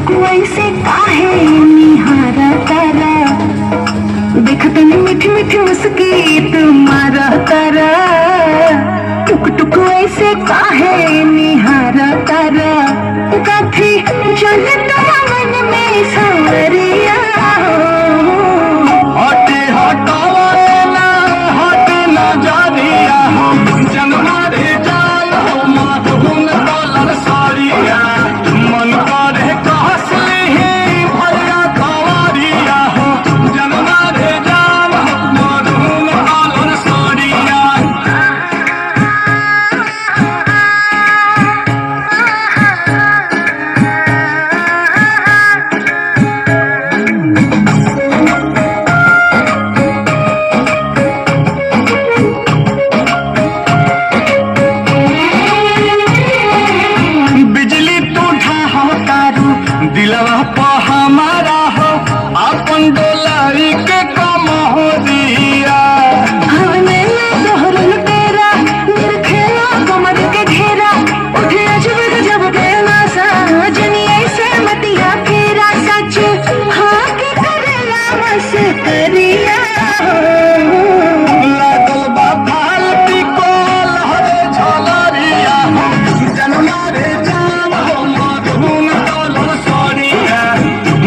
ऐसे काहे निहारा तारा, देखते नहीं मीठी मीठी मुस्की तुम्हारा तारा। टुक टुक ऐसे काहे निहारा तारा, काफी चलता मन में सांवरिया। हटे हटावना हटे ना जानिया, जन्मा रे जाल हो माधुन डॉलर साड़िया। मन करे कहसले ही भैया कवारिया हो, जन्मा रे जाल हो माधुन डॉलर साड़िया। बिजली तू ढाहो तारू दिलवा पे हमारा हो, अपन डोलाई के कम हो दिया। हमने दोहरन तेरा मेरे खेला कमर के घेरा, उठे अजब गजब के नासा जनी ऐसे मतिया फेरा। सच हाँ के करेला बस करिया। लागल बा फालती को लहरे झलरिया हो, जन्मा रे जान हो माधुन डॉलर साड़िया।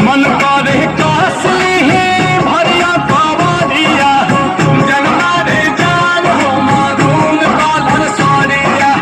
मन करे कसली ही भरिया कवारिया हो, जन्मा रे जान हो माधुन डॉलर साड़िया।